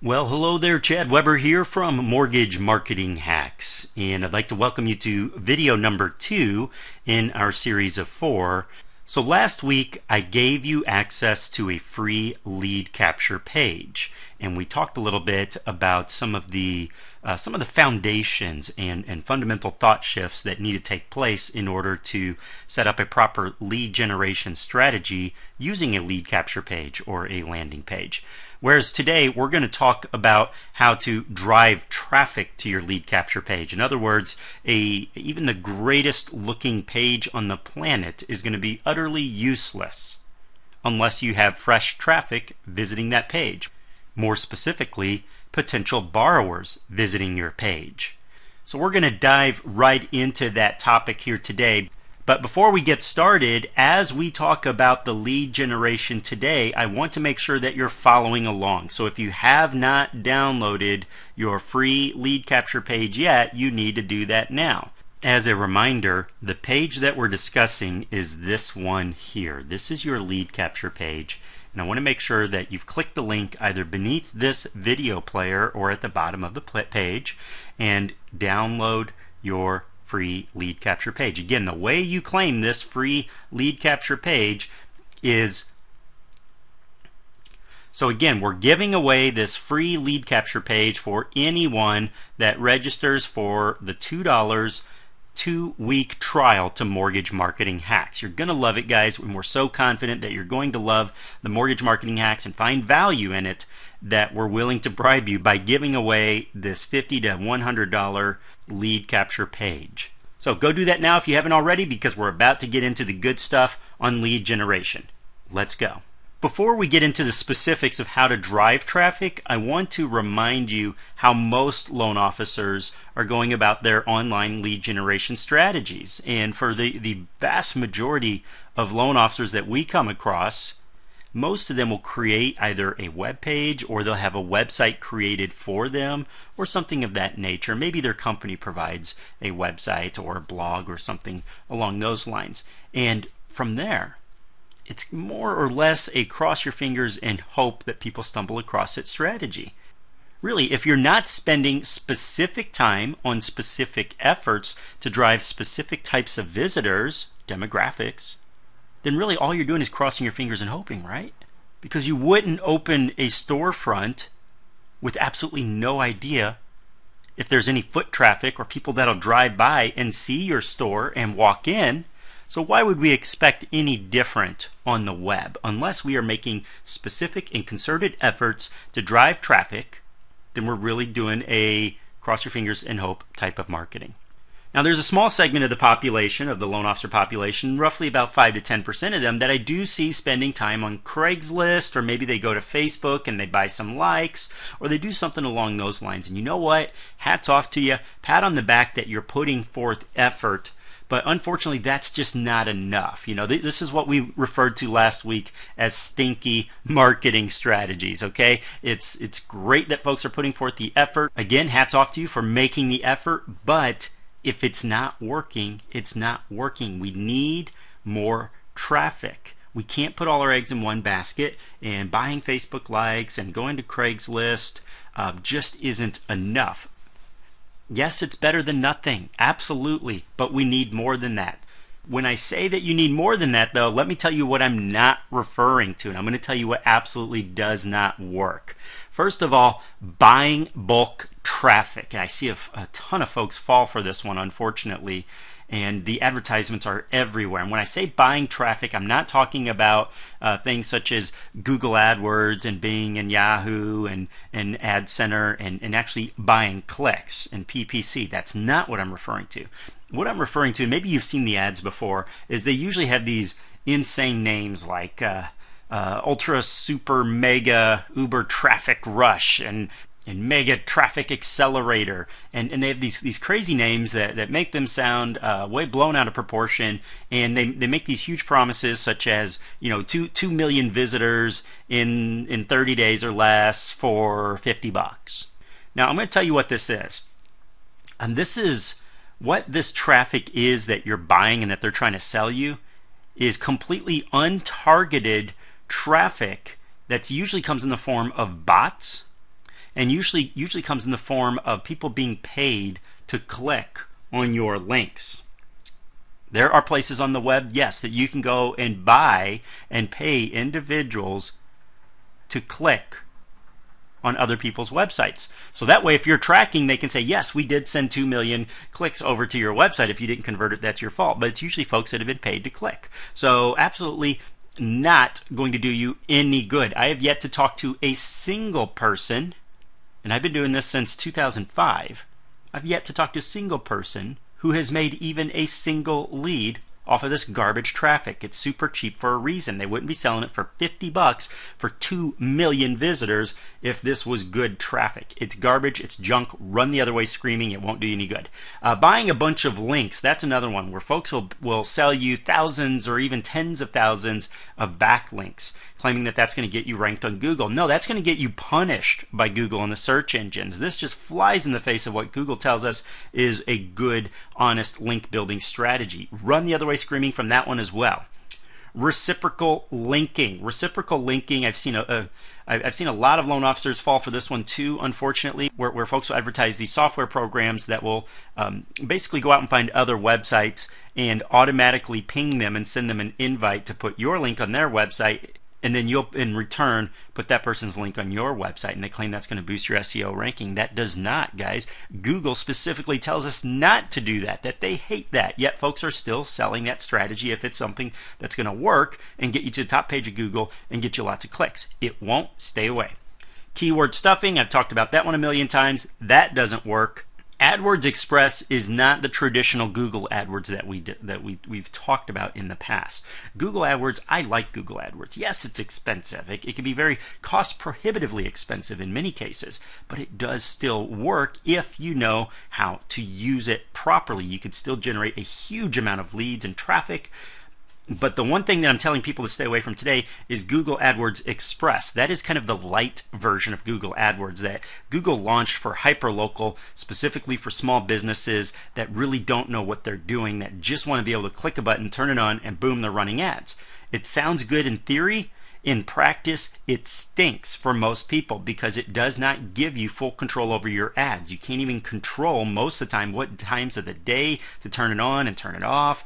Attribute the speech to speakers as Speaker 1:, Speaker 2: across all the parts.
Speaker 1: Well, hello there, Chad Weber here from Mortgage Marketing Hacks, and I'd like to welcome you to video number 2 in our series of 4. So last week I gave you access to a free lead capture page, and we talked a little bit about some of the foundations and fundamental thought shifts that need to take place in order to set up a proper lead generation strategy using a lead capture page or a landing page. Whereas today we're going to talk about how to drive traffic to your lead capture page. In other words, even the greatest looking page on the planet is going to be utterly useless unless you have fresh traffic visiting that page. More specifically, potential borrowers visiting your page. So we're going to dive right into that topic here today. But before we get started, as we talk about the lead generation today, I want to make sure that you're following along. So if you have not downloaded your free lead capture page yet, you need to do that now. As a reminder, the page that we're discussing is this one here. This is your lead capture page. And I want to make sure that you've clicked the link either beneath this video player or at the bottom of the page and download your free lead capture page. Again, the way you claim this free lead capture page is, so again, we're giving away this free lead capture page for anyone that registers for the $2 2-week trial to Mortgage Marketing Hacks. You're going to love it, guys, and we're so confident that you're going to love the Mortgage Marketing Hacks and find value in it that we're willing to bribe you by giving away this $50 to $100 lead capture page. So go do that now if you haven't already, because we're about to get into the good stuff on lead generation. Let's go. Before we get into the specifics of how to drive traffic, I want to remind you how most loan officers are going about their online lead generation strategies. And for the vast majority of loan officers that we come across, most of them will create either a web page or they'll have a website created for them or something of that nature. Maybe their company provides a website or a blog or something along those lines. And from there, it's more or less a cross your fingers and hope that people stumble across it strategy. Really, if you're not spending specific time on specific efforts to drive specific types of visitors, demographics, then really all you're doing is crossing your fingers and hoping, right? Because you wouldn't open a storefront with absolutely no idea if there's any foot traffic or people that'll drive by and see your store and walk in. So why would we expect any different on the web? Unless we are making specific and concerted efforts to drive traffic, then we're really doing a cross your fingers and hope type of marketing. Now there's a small segment of the population, of the loan officer population, roughly about 5 to 10% of them, that I do see spending time on Craigslist, or maybe they go to Facebook and they buy some likes, or they do something along those lines. And you know what? Hats off to you. Pat on the back that you're putting forth effort. But unfortunately, that's just not enough. You know, this is what we referred to last week as stinky marketing strategies, okay? It's great that folks are putting forth the effort. Again, hats off to you for making the effort, but if it's not working, it's not working. We need more traffic. We can't put all our eggs in one basket, and buying Facebook likes and going to Craigslist just isn't enough. Yes, it's better than nothing, absolutely, but we need more than that. When I say that you need more than that, though, let me tell you what I'm not referring to, and I'm going to tell you what absolutely does not work. First of all, buying bulk traffic. And I see a ton of folks fall for this one, unfortunately, and the advertisements are everywhere. And when I say buying traffic, I'm not talking about things such as Google AdWords and Bing and Yahoo and Ad Center and actually buying clicks and PPC. That's not what I'm referring to. What I'm referring to, maybe you've seen the ads before, is they usually have these insane names like Ultra Super Mega Uber Traffic Rush and Mega Traffic Accelerator, and they have these crazy names that make them sound way blown out of proportion, and they make these huge promises such as, you know, 2 million visitors in 30 days or less for $50. Now I'm going to tell you what this is, and this is what this traffic is that you're buying and that they're trying to sell you is completely untargeted traffic that usually comes in the form of bots. and usually comes in the form of people being paid to click on your links. There are places on the web, yes, that you can go and buy and pay individuals to click on other people's websites. So that way, if you're tracking, they can say, yes, we did send 2 million clicks over to your website. If you didn't convert it, that's your fault. But it's usually folks that have been paid to click. So absolutely not going to do you any good. I have yet to talk to a single person, and I've been doing this since 2005. I've yet to talk to a single person who has made even a single lead off of this garbage traffic. It's super cheap for a reason. They wouldn't be selling it for $50 for 2 million visitors if this was good traffic. It's garbage, it's junk, run the other way screaming, it won't do you any good. Buying a bunch of links, that's another one where folks will sell you thousands or even tens of thousands of backlinks, claiming that that's going to get you ranked on Google. No, that's going to get you punished by Google and the search engines. This just flies in the face of what Google tells us is a good, honest link building strategy. Run the other way screaming from that one as well. Reciprocal linking. Reciprocal linking, I've seen a lot of loan officers fall for this one too, unfortunately, where folks will advertise these software programs that will basically go out and find other websites and automatically ping them and send them an invite to put your link on their website, and then you'll in return put that person's link on your website, and they claim that's going to boost your SEO ranking. That does not, guys. Google specifically tells us not to do that they hate that, yet folks are still selling that strategy if it's something that's going to work and get you to the top page of Google and get you lots of clicks. It won't. Stay away. Keyword stuffing, I've talked about that one a million times. That doesn't work. AdWords Express is not the traditional Google AdWords that we've talked about in the past. Google AdWords, I like Google AdWords. Yes, it's expensive. It can be very cost prohibitively expensive in many cases, but it does still work if you know how to use it properly. You could still generate a huge amount of leads and traffic. But the one thing that I'm telling people to stay away from today is Google AdWords Express. That is kind of the light version of Google AdWords that Google launched for hyperlocal, specifically for small businesses that really don't know what they're doing, that just want to be able to click a button, turn it on, and boom, they're running ads. It sounds good in theory. In practice, it stinks for most people because it does not give you full control over your ads. You can't even control most of the time what times of the day to turn it on and turn it off,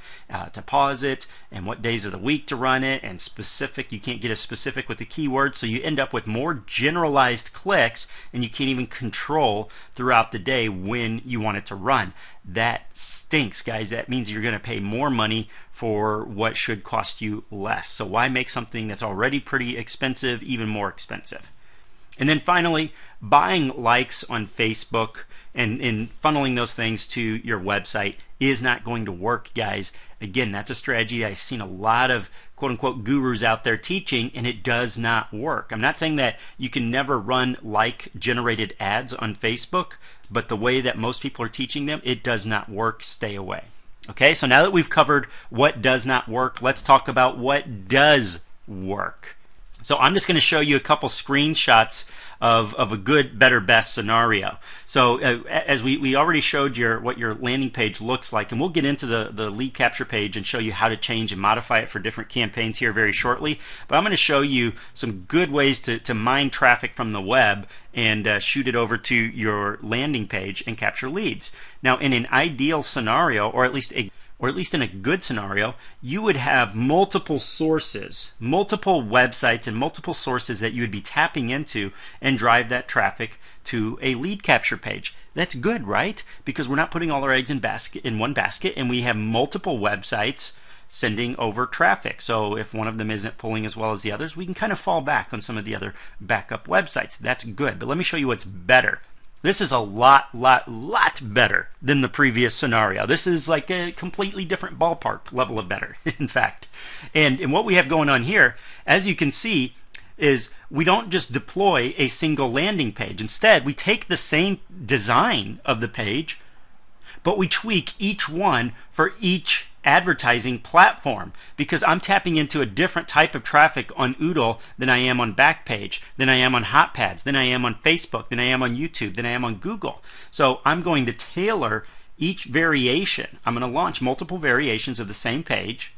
Speaker 1: to pause it, and what days of the week to run it, and specific. You can't get as specific with the keywords, so you end up with more generalized clicks, and you can't even control throughout the day when you want it to run. That stinks, guys. That means you're going to pay more money for what should cost you less. So why make something that's already pretty expensive even more expensive? And then finally, buying likes on Facebook and funneling those things to your website is not going to work, guys. Again, that's a strategy I've seen a lot of quote-unquote gurus out there teaching, and it does not work. I'm not saying that you can never run like-generated ads on Facebook, but the way that most people are teaching them, it does not work. Stay away. Okay, so now that we've covered what does not work, let's talk about what does work. So I'm just going to show you a couple screenshots of a good, better, best scenario. So as we already showed what your landing page looks like, and we'll get into the lead capture page and show you how to change and modify it for different campaigns here very shortly. But I'm going to show you some good ways to mine traffic from the web and shoot it over to your landing page and capture leads. Now, in an ideal scenario, or at least in a good scenario, you would have multiple sources, multiple websites, and multiple sources that you would be tapping into and drive that traffic to a lead capture page. That's good, right? Because we're not putting all our eggs in one basket, and we have multiple websites sending over traffic. So if one of them isn't pulling as well as the others, we can kind of fall back on some of the other backup websites. That's good. But let me show you what's better. This is a lot better than the previous scenario. This is like a completely different ballpark level of better, in fact. And what we have going on here, as you can see, is we don't just deploy a single landing page. Instead, we take the same design of the page, but we tweak each one for each advertising platform, because I'm tapping into a different type of traffic on Oodle than I am on Backpage, than I am on Hotpads, than I am on Facebook, than I am on YouTube, than I am on Google. So I'm going to tailor each variation. I'm going to launch multiple variations of the same page,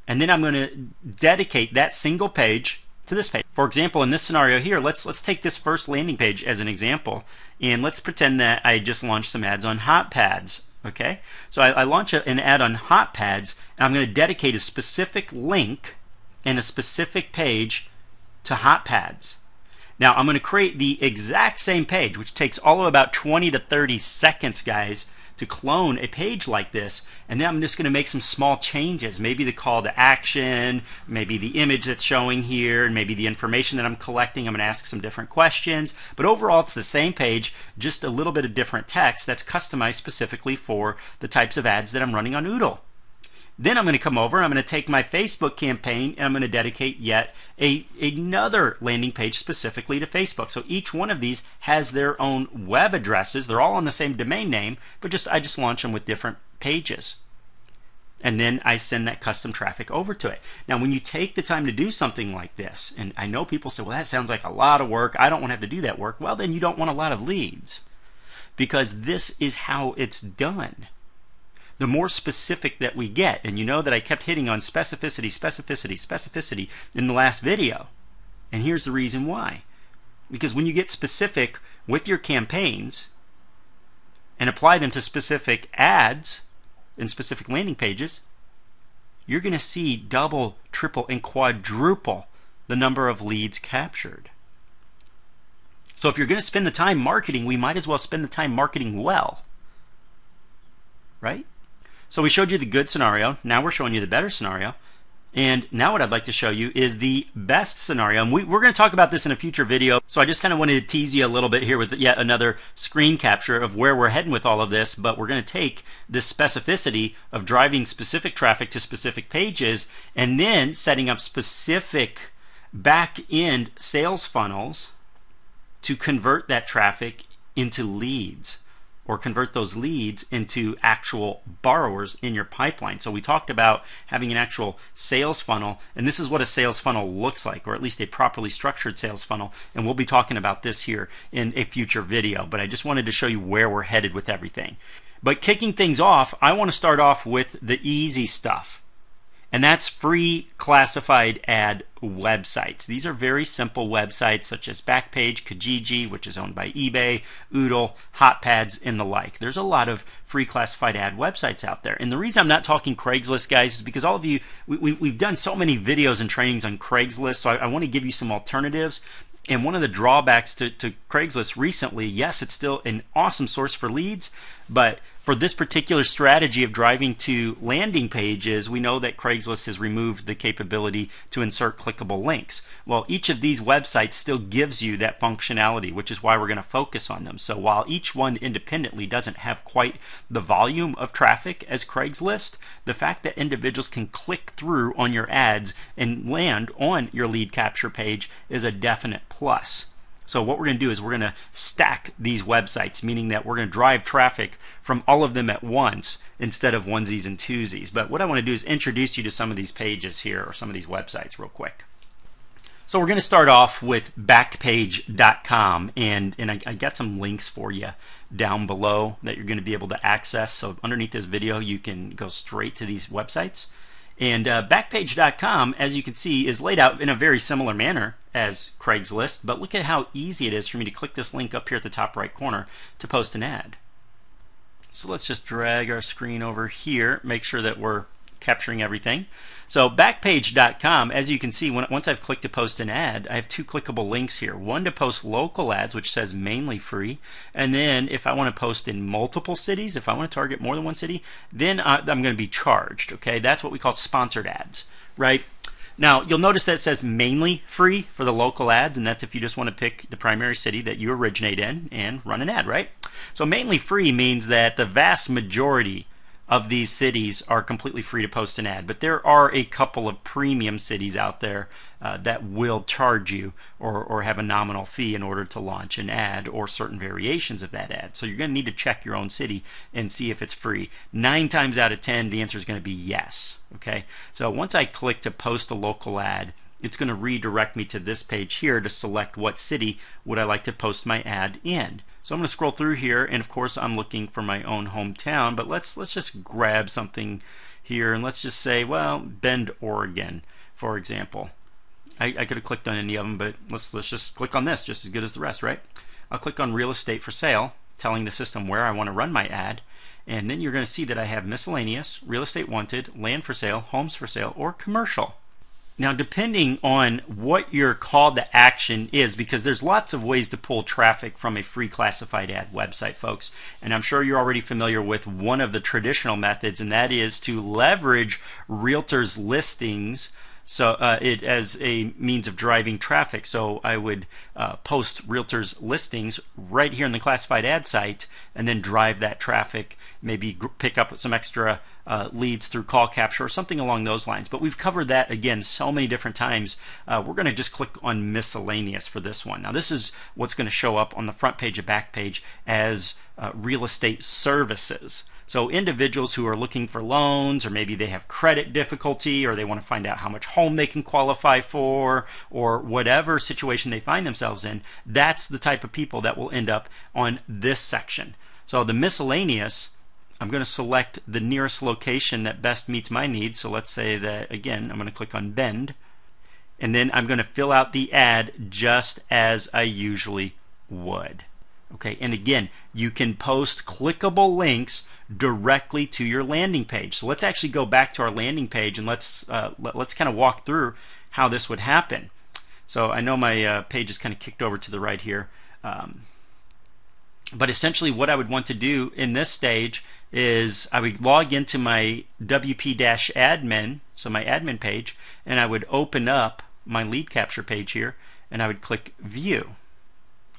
Speaker 1: and then I'm going to dedicate that single page to this page. For example, in this scenario here, let's take this first landing page as an example, and let's pretend that I just launched some ads on hot pads. Okay, so I launch an ad on hot pads, and I'm going to dedicate a specific link and a specific page to hot pads. Now I'm going to create the exact same page, which takes all of about 20 to 30 seconds, guys, to clone a page like this, and then I'm just going to make some small changes. Maybe the call to action, maybe the image that's showing here, and maybe the information that I'm collecting. I'm going to ask some different questions, but overall it's the same page, just a little bit of different text that's customized specifically for the types of ads that I'm running on Oodle. Then I'm going to come over, I'm going to take my Facebook campaign, and I'm going to dedicate yet another landing page specifically to Facebook. So each one of these has their own web addresses. They're all on the same domain name, but I just launch them with different pages. And then I send that custom traffic over to it. Now, when you take the time to do something like this, and I know people say, well, that sounds like a lot of work. I don't want to have to do that work. Well, then you don't want a lot of leads, because this is how it's done. The more specific that we get, and you know that I kept hitting on specificity, specificity, specificity in the last video. And here's the reason why. Because when you get specific with your campaigns and apply them to specific ads and specific landing pages, you're going to see double, triple, and quadruple the number of leads captured. So if you're going to spend the time marketing, we might as well spend the time marketing well. Right? So we showed you the good scenario. Now we're showing you the better scenario. And now what I'd like to show you is the best scenario. And we're going to talk about this in a future video. So I just kind of wanted to tease you a little bit here with yet another screen capture of where we're heading with all of this. But we're going to take this specificity of driving specific traffic to specific pages and then setting up specific back-end sales funnels to convert that traffic into leads, or convert those leads into actual borrowers in your pipeline. So we talked about having an actual sales funnel, and this is what a sales funnel looks like, or at least a properly structured sales funnel, and we'll be talking about this here in a future video, but I just wanted to show you where we're headed with everything. But kicking things off, I want to start off with the easy stuff. And that's free classified ad websites. These are very simple websites such as Backpage, Kijiji, which is owned by eBay, Oodle, Hotpads, and the like. There's a lot of free classified ad websites out there. And the reason I'm not talking Craigslist, guys, is because all of you, we've done so many videos and trainings on Craigslist, so I want to give you some alternatives. And one of the drawbacks to Craigslist recently, yes, it's still an awesome source for leads, but for this particular strategy of driving to landing pages, we know that Craigslist has removed the capability to insert clickable links. Well, each of these websites still gives you that functionality, which is why we're going to focus on them. So while each one independently doesn't have quite the volume of traffic as Craigslist, the fact that individuals can click through on your ads and land on your lead capture page is a definite plus. So what we're going to do is we're going to stack these websites, meaning that we're going to drive traffic from all of them at once instead of onesies and twosies. But what I want to do is introduce you to some of these pages here, or some of these websites real quick. So we're going to start off with Backpage.com, and I got some links for you down below that you're going to be able to access. So underneath this video, you can go straight to these websites. And Backpage.com, as you can see, is laid out in a very similar manner as Craigslist, but look at how easy it is for me to click this link up here at the top right corner to post an ad. So let's just drag our screen over here, make sure that we're capturing everything. So Backpage.com, as you can see, once I've clicked to post an ad, I have two clickable links here. One to post local ads, which says mainly free, and then if I want to post in multiple cities, if I want to target more than one city, then I'm going to be charged. Okay, that's what we call sponsored ads, right? Now, you'll notice that it says mainly free for the local ads, and that's if you just want to pick the primary city that you originate in and run an ad, right? So mainly free means that the vast majority of these cities are completely free to post an ad, but there are a couple of premium cities out there that will charge you or have a nominal fee in order to launch an ad or certain variations of that ad. So you're going to need to check your own city and see if it's free. 9 times out of 10, the answer is going to be yes. Okay, so once I click to post a local ad, it's going to redirect me to this page here to select what city would I like to post my ad in. So I'm going to scroll through here, and of course I'm looking for my own hometown, but let's just grab something here, and let's just say, well, Bend, Oregon, for example. I could have clicked on any of them, but let's just click on this, just as good as the rest, right? I'll click on real estate for sale, telling the system where I want to run my ad, and then you're going to see that I have miscellaneous, real estate wanted, land for sale, homes for sale, or commercial. Now, depending on what your call to action is, because there's lots of ways to pull traffic from a free classified ad website, folks, and I'm sure you're already familiar with one of the traditional methods, and that is to leverage realtors' listings it as a means of driving traffic. So I would post realtors' listings right here in the classified ad site and then drive that traffic, maybe pick up some extra leads through call capture or something along those lines. But we've covered that again so many different times. We're going to just click on miscellaneous for this one. Now this is what's going to show up on the front page of Backpage as real estate services. So individuals who are looking for loans, or maybe they have credit difficulty, or they want to find out how much home they can qualify for, or whatever situation they find themselves in, that's the type of people that will end up on this section. So the miscellaneous, I'm going to select the nearest location that best meets my needs. So let's say that, again, I'm going to click on Bend, and then I'm going to fill out the ad just as I usually would. Okay, and again, you can post clickable links directly to your landing page. So let's actually go back to our landing page and let's kind of walk through how this would happen. So I know my page is kind of kicked over to the right here, but essentially what I would want to do in this stage is I would log into my WP-admin, so my admin page, and I would open up my lead capture page here, and I would click View.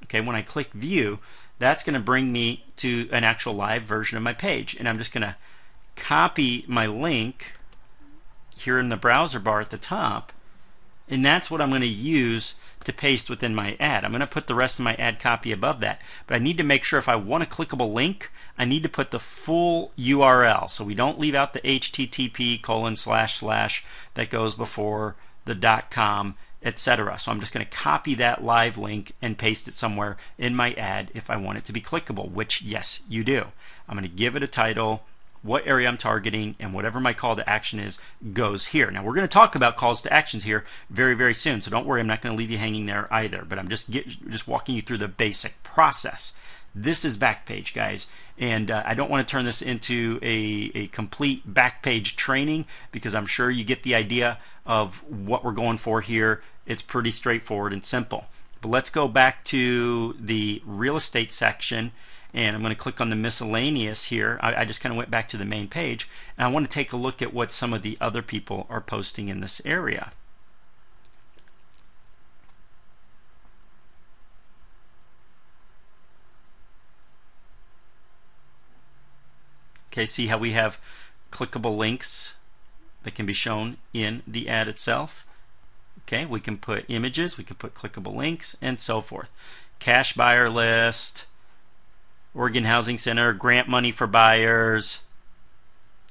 Speaker 1: Okay, when I click View, that's going to bring me to an actual live version of my page, and I'm just going to copy my link here in the browser bar at the top, and that's what I'm going to use to paste within my ad. I'm going to put the rest of my ad copy above that, but I need to make sure if I want a clickable link, I need to put the full URL, so we don't leave out the http:// that goes before the .com, etc. So I'm just going to copy that live link and paste it somewhere in my ad if I want it to be clickable, which yes, you do. I'm going to give it a title, what area I'm targeting, and whatever my call to action is goes here. Now we're going to talk about calls to actions here very, very soon, so don't worry, I'm not going to leave you hanging there either, but I'm just walking you through the basic process. This is Backpage, guys, and I don't want to turn this into a complete Backpage training because I'm sure you get the idea of what we're going for here. It's pretty straightforward and simple. But let's go back to the real estate section, and I'm going to click on the miscellaneous here. I just kind of went back to the main page, and I want to take a look at what some of the other people are posting in this area. Okay, see how we have clickable links that can be shown in the ad itself. Okay, we can put images, we can put clickable links, and so forth. Cash buyer list, Oregon Housing Center, grant money for buyers.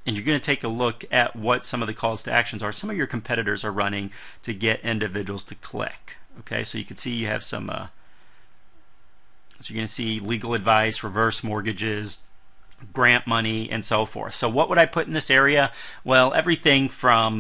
Speaker 1: And you're going to take a look at what some of the calls to actions are. Some of your competitors are running to get individuals to click. Okay, so you can see you have some, so you're going to see legal advice, reverse mortgages, grant money, and so forth. So what would I put in this area? Well, everything from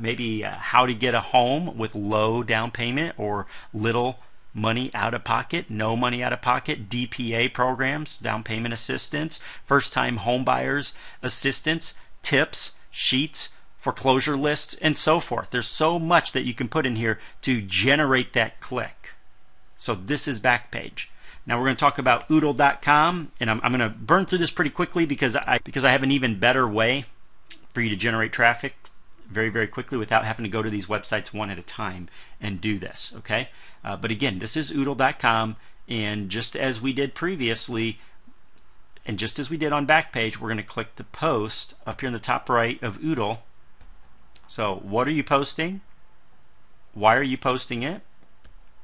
Speaker 1: maybe how to get a home with low down payment or little money out of pocket, no money out of pocket, DPA programs, down payment assistance, first time home buyers assistance, tips, sheets, foreclosure lists, and so forth. There's so much that you can put in here to generate that click. So this is Backpage. Now we're going to talk about oodle.com, and I'm going to burn through this pretty quickly because I have an even better way for you to generate traffic very, very quickly without having to go to these websites one at a time and do this. Okay, but again, this is oodle.com, and just as we did previously, and just as we did on Backpage, we're going to click the post up here in the top right of Oodle. So what are you posting? Why are you posting it?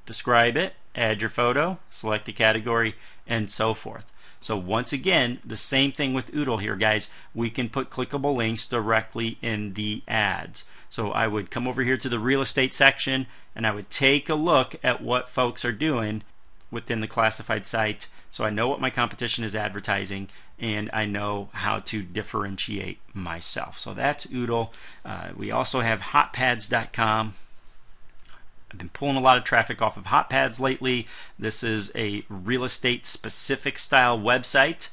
Speaker 1: Describe it, add your photo, select a category, and so forth. So once again, the same thing with Oodle here, guys. We can put clickable links directly in the ads. So I would come over here to the real estate section, and I would take a look at what folks are doing within the classified site. So I know what my competition is advertising, and I know how to differentiate myself. So that's Oodle. We also have hotpads.com. I've been pulling a lot of traffic off of HotPads lately. This is a real estate specific style website.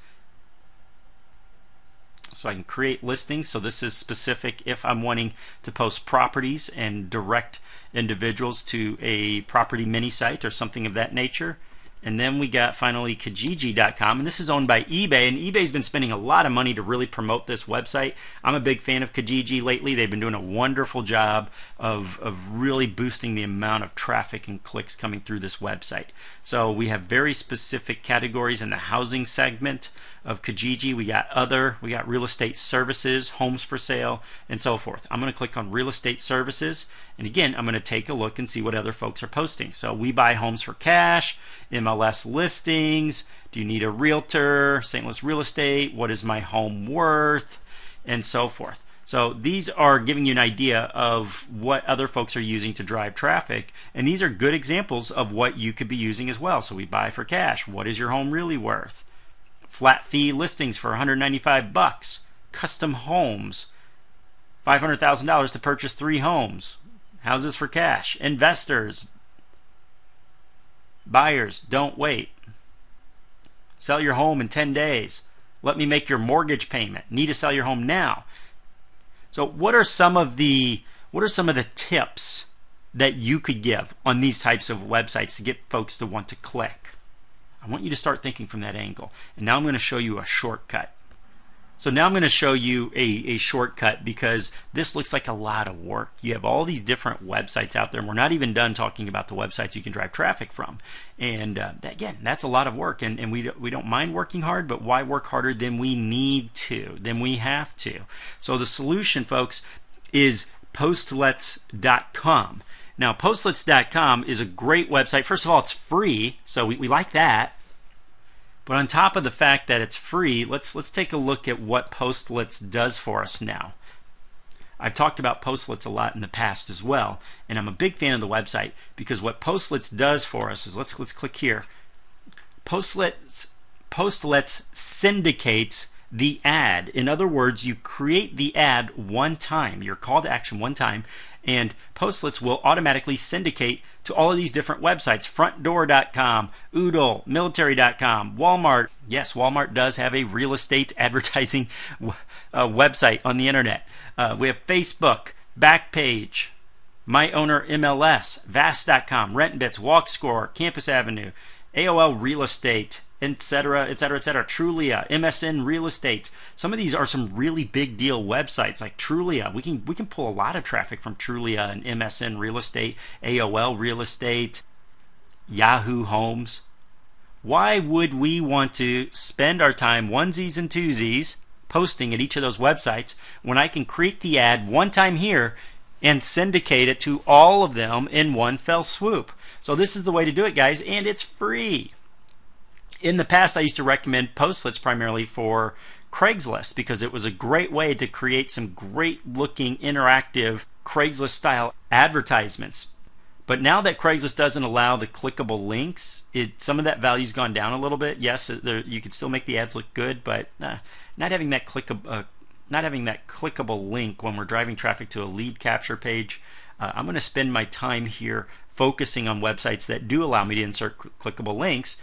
Speaker 1: So I can create listings. So this is specific if I'm wanting to post properties and direct individuals to a property mini site or something of that nature. And then we got finally Kijiji.com, and this is owned by eBay, and eBay's been spending a lot of money to really promote this website. I'm a big fan of Kijiji lately. They've been doing a wonderful job of really boosting the amount of traffic and clicks coming through this website. So we have very specific categories in the housing segment of Kijiji. We got real estate services, homes for sale, and so forth. I'm going to click on real estate services, and again, I'm going to take a look and see what other folks are posting. So we buy homes for cash, MLS listings, do you need a realtor, St. Louis real estate, what is my home worth, and so forth. So these are giving you an idea of what other folks are using to drive traffic, and these are good examples of what you could be using as well. So we buy for cash, what is your home really worth? Flat fee listings for $195, custom homes, $500,000 to purchase 3 homes, houses for cash, investors, buyers, don't wait, sell your home in 10 days, let me make your mortgage payment, need to sell your home now. So what are some of the tips that you could give on these types of websites to get folks to want to click? I want you to start thinking from that angle. And now I'm going to show you a shortcut. So now I'm going to show you a shortcut because this looks like a lot of work. You have all these different websites out there, and we're not even done talking about the websites you can drive traffic from. And again, that's a lot of work, and we don't mind working hard, but why work harder than we need to, than we have to? So the solution, folks, is Postlets.com. Now, Postlets.com is a great website. First of all, it's free, so we like that. But on top of the fact that it's free, let's take a look at what Postlets does for us now. I've talked about Postlets a lot in the past as well, and I'm a big fan of the website because what Postlets does for us is, let's click here. Postlets syndicates the ad. In other words, you create the ad one time, your call to action one time, and Postlets will automatically syndicate to all of these different websites. Frontdoor.com, Oodle, Military.com, Walmart. Yes, Walmart does have a real estate advertising website on the internet. We have Facebook, Backpage, My Owner MLS, Vast.com, RentBits, WalkScore, Campus Avenue, AOL Real Estate, etc., etc., etc. Trulia, MSN Real Estate. Some of these are some really big deal websites like Trulia. We can pull a lot of traffic from Trulia and MSN Real Estate, AOL Real Estate, Yahoo Homes. Why would we want to spend our time onesies and twosies posting at each of those websites when I can create the ad one time here and syndicate it to all of them in one fell swoop? So this is the way to do it, guys, and it's free. In the past, I used to recommend Postlets primarily for Craigslist because it was a great way to create some great looking interactive Craigslist style advertisements. But now that Craigslist doesn't allow the clickable links, some of that value's gone down a little bit. Yes, you can still make the ads look good, but not having that clickable link when we're driving traffic to a lead capture page. I'm going to spend my time here focusing on websites that do allow me to insert clickable links.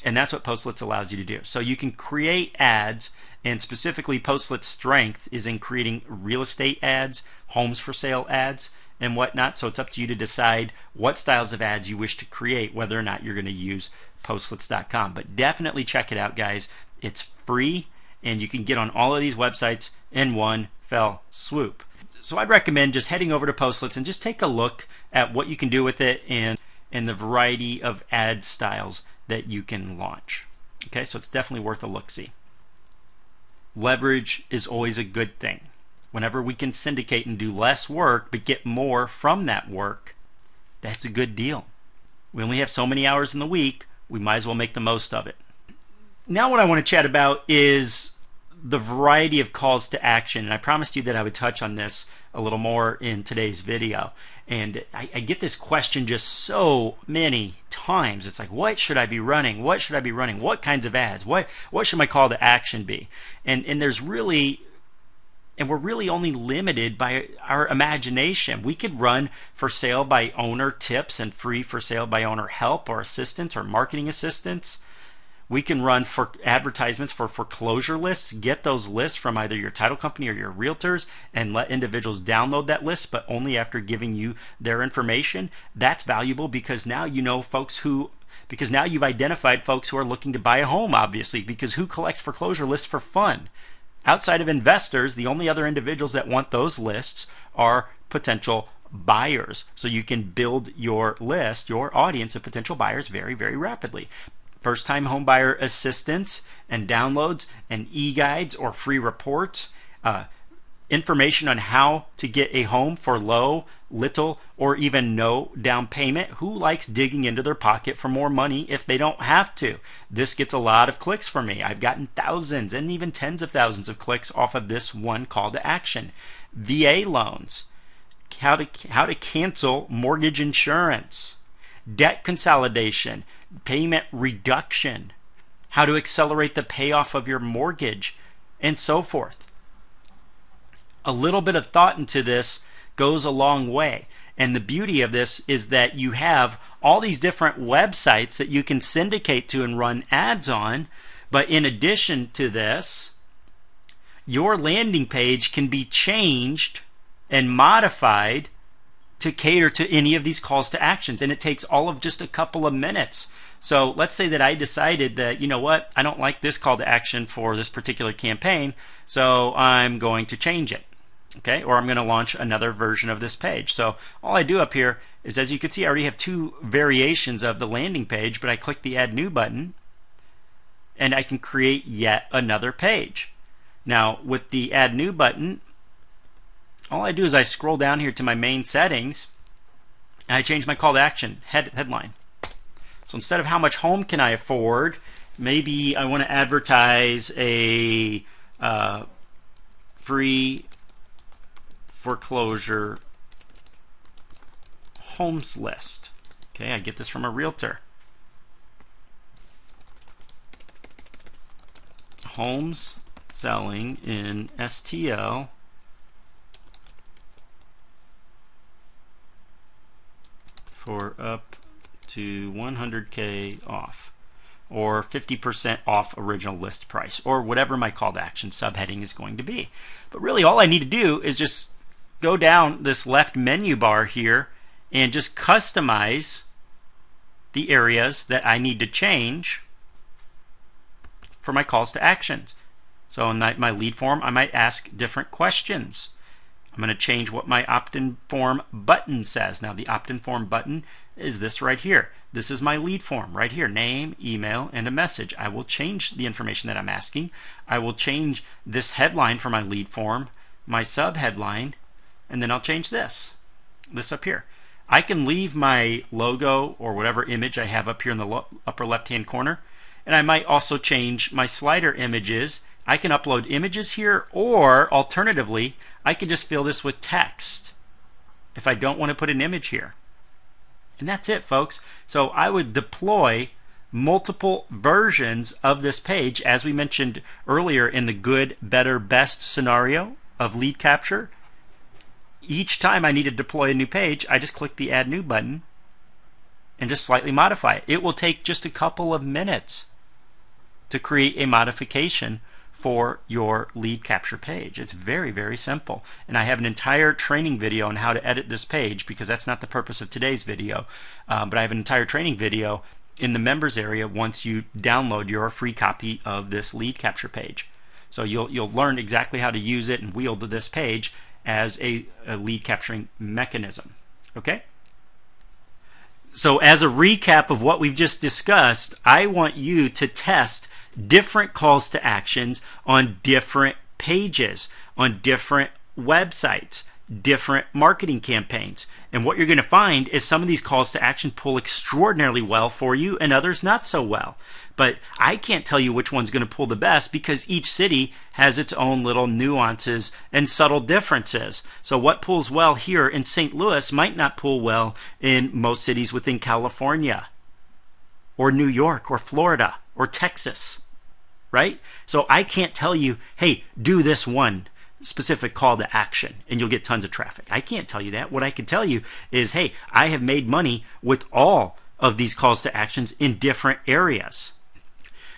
Speaker 1: And that's what Postlets allows you to do. So you can create ads, and specifically Postlets' strength is in creating real estate ads, homes for sale ads, and whatnot. So it's up to you to decide what styles of ads you wish to create, whether or not you're going to use Postlets.com. But definitely check it out, guys. It's free, and you can get on all of these websites in one fell swoop. So I'd recommend just heading over to Postlets and just take a look at what you can do with it and the variety of ad styles that you can launch. Okay, so it's definitely worth a look-see. Leverage is always a good thing. Whenever we can syndicate and do less work but get more from that work, that's a good deal. We only have so many hours in the week, we might as well make the most of it. Now what I want to chat about is the variety of calls to action, and I promised you that I would touch on this a little more in today's video. And I get this question just so many times. It's like, what should I be running? What should I be running? What kinds of ads? What should my call to action be? And there's really And we're really only limited by our imagination. We could run for sale by owner tips and free for sale by owner help or assistance or marketing assistance. We can run for advertisements for foreclosure lists, get those lists from either your title company or your realtors and let individuals download that list, but only after giving you their information. That's valuable because now you know because now you've identified folks who are looking to buy a home, obviously, because who collects foreclosure lists for fun? Outside of investors, the only other individuals that want those lists are potential buyers. So you can build your list, your audience of potential buyers very, very rapidly. First-time home buyer assistance and downloads and e-guides or free reports, information on how to get a home for low, little, or even no down payment. Who likes digging into their pocket for more money if they don't have to? This gets a lot of clicks for me. I've gotten thousands and even tens of thousands of clicks off of this one call to action. VA loans, how to cancel mortgage insurance, debt consolidation, payment reduction, how to accelerate the payoff of your mortgage, and so forth. A little bit of thought into this goes a long way. And the beauty of this is that you have all these different websites that you can syndicate to and run ads on. But in addition to this, your landing page can be changed and modified to cater to any of these calls to actions. And it takes all of just a couple of minutes. So let's say that I decided that, you know what, I don't like this call to action for this particular campaign, so I'm going to change it. Okay, or I'm going to launch another version of this page. So all I do up here is, as you can see, I already have two variations of the landing page, but I click the Add New button, and I can create yet another page. Now, with the Add New button, all I do is I scroll down here to my main settings, and I change my call to action headline. So instead of how much home can I afford, maybe I want to advertise a free foreclosure homes list. Okay, I get this from a realtor. Homes selling in STL for up to 100K off, or 50% off original list price, or whatever my call to action subheading is going to be. But really all I need to do is just go down this left menu bar here and just customize the areas that I need to change for my calls to actions. So in my lead form, I might ask different questions. I'm going to change what my opt-in form button says. Now the opt-in form button is this right here. This is my lead form right here, name, email, and a message. I will change the information that I'm asking. I will change this headline for my lead form, my subheadline, and then I'll change this up here. I can leave my logo or whatever image I have up here in the upper left-hand corner, and I might also change my slider images. I can upload images here, or alternatively, I can just fill this with text if I don't want to put an image here. And that's it, folks. So I would deploy multiple versions of this page, as we mentioned earlier in the good, better, best scenario of lead capture. Each time I need to deploy a new page, I just click the Add New button and just slightly modify it. It will take just a couple of minutes to create a modification for your lead capture page. It's very, very simple. And I have an entire training video on how to edit this page, because that's not the purpose of today's video. But I have an entire training video in the members area once you download your free copy of this lead capture page. So you'll learn exactly how to use it and wield this page as a lead capturing mechanism. Okay? So as a recap of what we've just discussed, I want you to test different calls to actions on different pages, on different websites, different marketing campaigns. And what you're going to find is some of these calls to action pull extraordinarily well for you and others not so well. But I can't tell you which one's going to pull the best, because each city has its own little nuances and subtle differences. So what pulls well here in St. Louis might not pull well in most cities within California or New York or Florida or Texas, right? So I can't tell you, hey, do this one. specific call to action and you'll get tons of traffic. I can't tell you that. What I can tell you is, hey, I have made money with all of these calls to actions in different areas.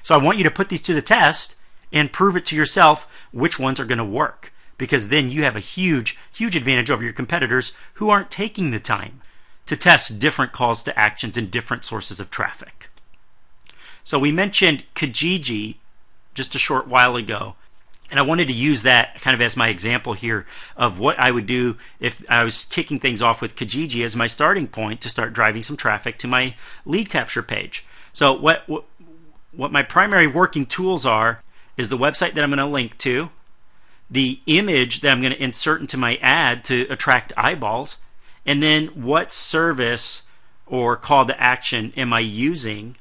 Speaker 1: So I want you to put these to the test and prove it to yourself which ones are going to work, because then you have a huge advantage over your competitors who aren't taking the time to test different calls to actions and different sources of traffic. So we mentioned Kijiji just a short while ago, and I wanted to use that kind of as my example here of what I would do if I was kicking things off with Kijiji as my starting point to start driving some traffic to my lead capture page. So what my primary working tools are is the website that I'm going to link to, the image that I'm going to insert into my ad to attract eyeballs, and then what service or call to action am I using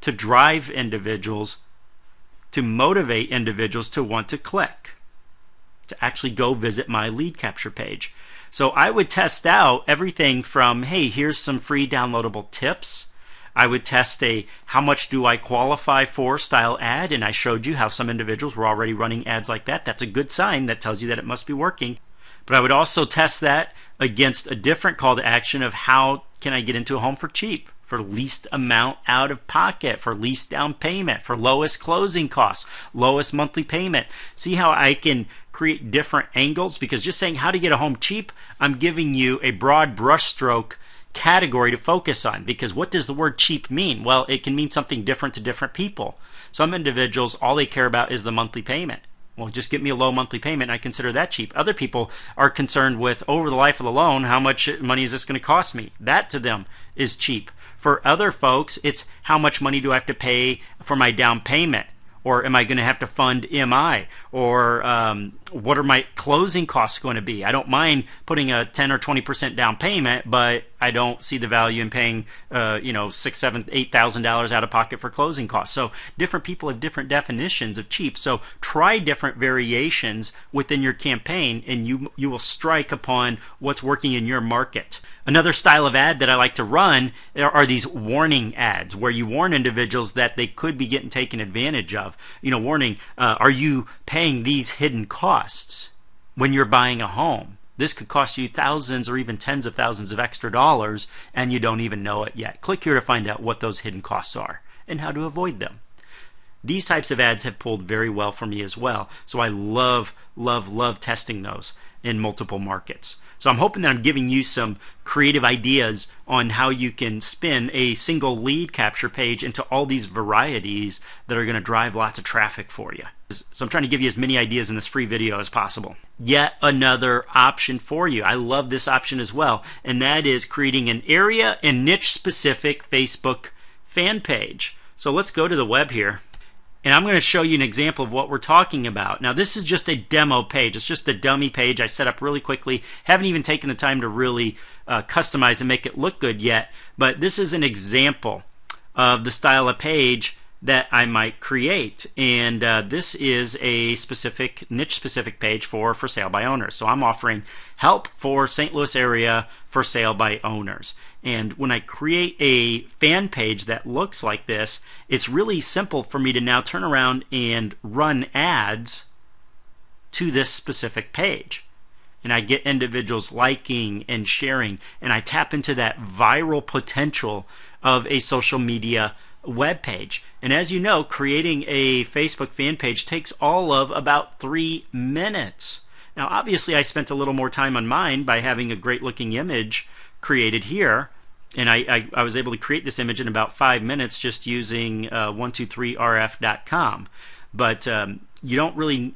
Speaker 1: to drive individuals, to motivate individuals to want to click, to actually go visit my lead capture page. So I would test out everything from, hey, here's some free downloadable tips. I would test a how much do I qualify for style ad, and I showed you how some individuals were already running ads like that. That's a good sign. That tells you that it must be working. But I would also test that against a different call to action of how can I get into a home for cheap, for least amount out of pocket, for least down payment, for lowest closing costs, lowest monthly payment. See how I can create different angles? Because just saying how to get a home cheap, I'm giving you a broad brushstroke category to focus on. Because what does the word cheap mean? Well, it can mean something different to different people. Some individuals, all they care about is the monthly payment. Well, just get me a low monthly payment, I consider that cheap. Other people are concerned with, over the life of the loan, how much money is this going to cost me? That to them is cheap. For other folks, it's how much money do I have to pay for my down payment? Or am I going to have to fund MI? Or what are my closing costs going to be? I don't mind putting a 10 or 20% down payment, but I don't see the value in paying $6,000, $7,000, $8,000 out of pocket for closing costs. So different people have different definitions of cheap. So try different variations within your campaign, and you will strike upon what's working in your market. Another style of ad that I like to run are these warning ads, where you warn individuals that they could be getting taken advantage of. Warning, are you paying these hidden costs when you're buying a home? This could cost you thousands or even tens of thousands of extra dollars, and you don't even know it yet. Click here to find out what those hidden costs are and how to avoid them. These types of ads have pulled very well for me as well, so I love testing those in multiple markets. So I'm hoping that I'm giving you some creative ideas on how you can spin a single lead capture page into all these varieties that are going to drive lots of traffic for you. So I'm trying to give you as many ideas in this free video as possible. Yet another option for you. I love this option as well, and that is creating an area and niche specific Facebook fan page. So let's go to the web here. And I'm going to show you an example of what we're talking about. Now, this is just a demo page. It's just a dummy page I set up really quickly. Haven't even taken the time to really customize and make it look good yet. But this is an example of the style of page that I might create. And this is a specific, niche-specific page for sale by owners. So I'm offering help for St. Louis area for sale by owners. And when I create a fan page that looks like this, it's really simple for me to now turn around and run ads to this specific page. And I get individuals liking and sharing, and I tap into that viral potential of a social media web page. And as you know, creating a Facebook fan page takes all of about 3 minutes. Now, obviously, I spent a little more time on mine by having a great looking image created here, and I was able to create this image in about 5 minutes just using 123rf.com. But you don't really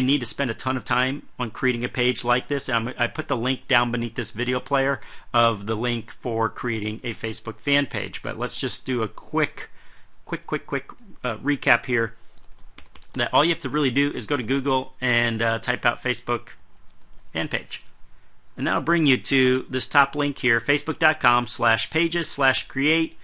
Speaker 1: need to spend a ton of time on creating a page like this. I put the link down beneath this video player of the link for creating a Facebook fan page. But let's just do a quick recap here. That all you have to really do is go to Google and type out Facebook fan page. And that'll bring you to this top link here, facebook.com/pages/create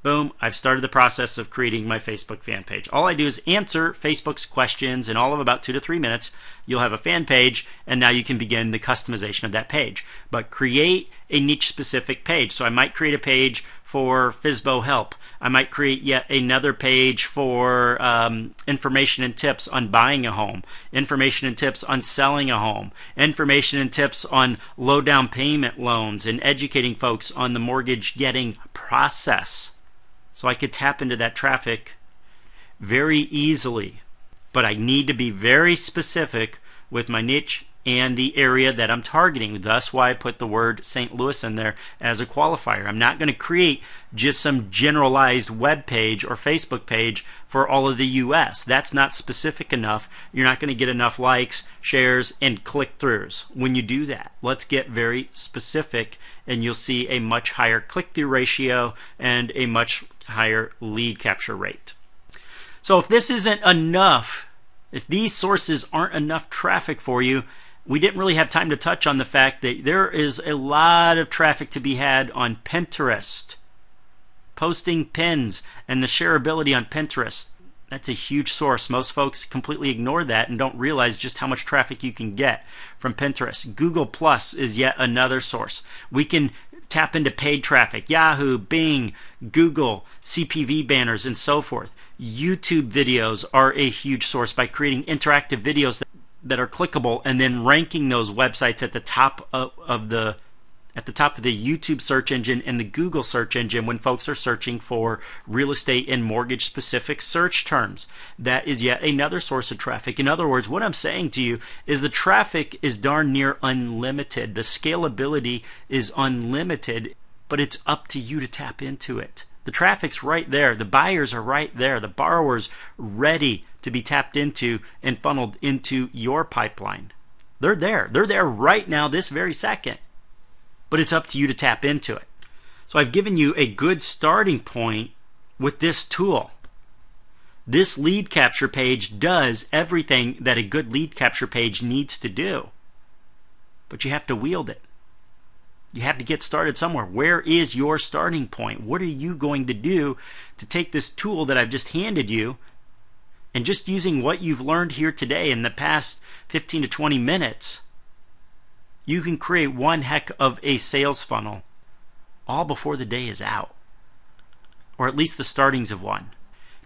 Speaker 1: Boom, I've started the process of creating my Facebook fan page. All I do is answer Facebook's questions. In all of about 2 to 3 minutes, you'll have a fan page, and now you can begin the customization of that page. But create a niche-specific page. So I might create a page for FSBO help. I might create yet another page for information and tips on buying a home, information and tips on selling a home, information and tips on low down payment loans, and educating folks on the mortgage getting process. So I could tap into that traffic very easily. But I need to be very specific with my niche and the area that I'm targeting. Thus why I put the word St. Louis in there as a qualifier. I'm not going to create just some generalized web page or Facebook page for all of the US. That's not specific enough. You're not going to get enough likes, shares, and click-throughs when you do that. Let's get very specific, and you'll see a much higher click-through ratio and a much higher lead capture rate. So if this isn't enough, if these sources aren't enough traffic for you, we didn't really have time to touch on the fact that there is a lot of traffic to be had on Pinterest. Posting pins and the shareability on Pinterest. That's a huge source. Most folks completely ignore that and don't realize just how much traffic you can get from Pinterest. Google Plus is yet another source. We can tap into paid traffic. Yahoo, Bing, Google, CPV banners, and so forth. YouTube videos are a huge source by creating interactive videos that are clickable and then ranking those websites at the top of the YouTube search engine and the Google search engine when folks are searching for real estate and mortgage specific search terms. That is yet another source of traffic. In other words, what I'm saying to you is the traffic is darn near unlimited. The scalability is unlimited, but it's up to you to tap into it. The traffic's right there. The buyers are right there. The borrowers ready to be tapped into and funneled into your pipeline. They're there. They're there right now, this very second. But it's up to you to tap into it. So I've given you a good starting point with this tool. This lead capture page does everything that a good lead capture page needs to do. But you have to wield it. You have to get started somewhere. Where is your starting point? What are you going to do to take this tool that I've just handed you, and just using what you've learned here today in the past 15 to 20 minutes, you can create one heck of a sales funnel all before the day is out, or at least the startings of one.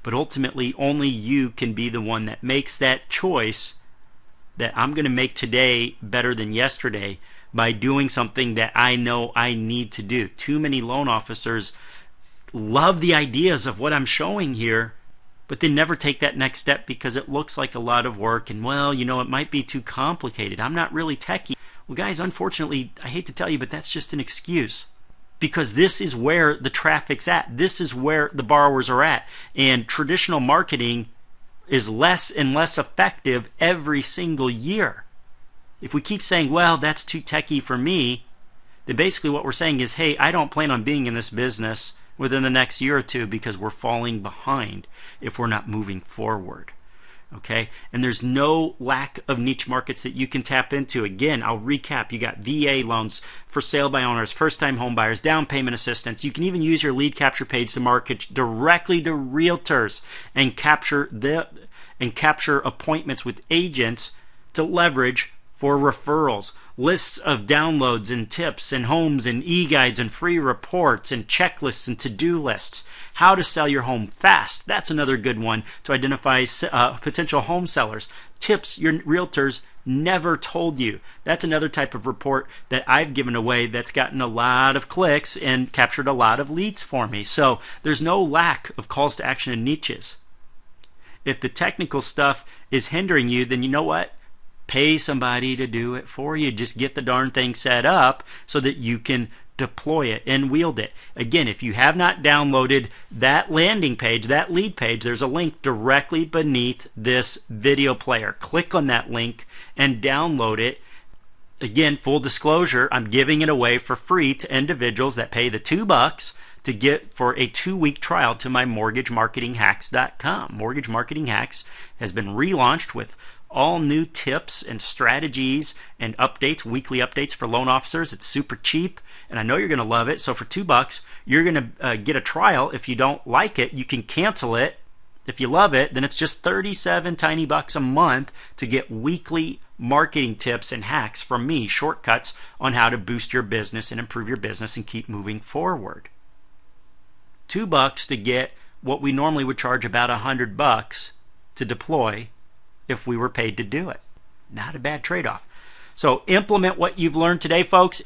Speaker 1: But ultimately, only you can be the one that makes that choice that I'm going to make today better than yesterday by doing something that I know I need to do. Too many loan officers love the ideas of what I'm showing here, but they never take that next step because it looks like a lot of work and, well, you know, it might be too complicated. I'm not really techie. Well, guys, unfortunately, I hate to tell you, but that's just an excuse. Because this is where the traffic's at. This is where the borrowers are at. And traditional marketing is less and less effective every single year. If we keep saying, well, that's too techie for me, then basically what we're saying is, hey, I don't plan on being in this business within the next year or two because we're falling behind if we're not moving forward. Okay? And there's no lack of niche markets that you can tap into. Again, I'll recap. You got VA loans for sale by owners, first-time home buyers, down payment assistance. You can even use your lead capture page to market directly to realtors and capture appointments with agents to leverage for referrals, lists of downloads and tips and homes and e-guides and free reports and checklists and to-do lists. How to sell your home fast. That's another good one to identify potential home sellers. Tips your realtors never told you. That's another type of report that I've given away that's gotten a lot of clicks and captured a lot of leads for me. So there's no lack of calls to action and niches. If the technical stuff is hindering you, then you know what? Pay somebody to do it for you. Just get the darn thing set up so that you can deploy it and wield it. Again, if you have not downloaded that landing page, that lead page, there's a link directly beneath this video player. Click on that link and download it. Again, full disclosure, I'm giving it away for free to individuals that pay the $2 to get for a 2-week trial to my mortgagemarketinghacks.com. Mortgage Marketing Hacks has been relaunched with all new tips and strategies and updates, weekly updates for loan officers. It's super cheap, and I know you're going to love it. So for $2, you're going to get a trial. If you don't like it, you can cancel it. If you love it, then it's just 37 tiny bucks a month to get weekly marketing tips and hacks from me, shortcuts on how to boost your business and improve your business and keep moving forward. $2 to get what we normally would charge about $100 to deploy if we were paid to do it. Not a bad trade-off. So implement what you've learned today, folks.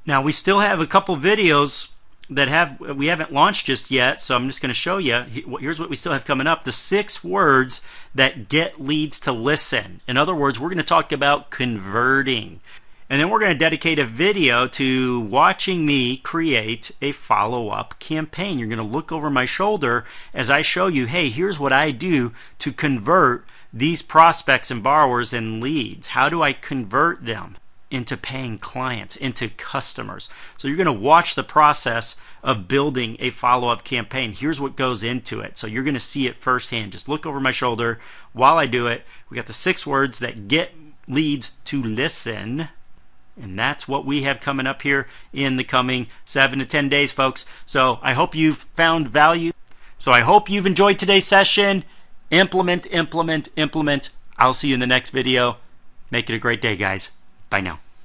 Speaker 1: Now we still have a couple videos that we haven't launched just yet, so I'm just going to show you. Here's what we still have coming up: the 6 words that get leads to listen. In other words, we're going to talk about converting, and then we're going to dedicate a video to watching me create a follow-up campaign. You're going to look over my shoulder as I show you, hey, here's what I do to convert these prospects and borrowers and leads. How do I convert them into paying clients, into customers? So you're going to watch the process of building a follow-up campaign. Here's what goes into it. So you're going to see it firsthand. Just look over my shoulder while I do it. We got the 6 words that get leads to listen. And that's what we have coming up here in the coming 7 to 10 days, folks. So I hope you've found value. So I hope you've enjoyed today's session. Implement, implement, implement. I'll see you in the next video. Make it a great day, guys. Bye now.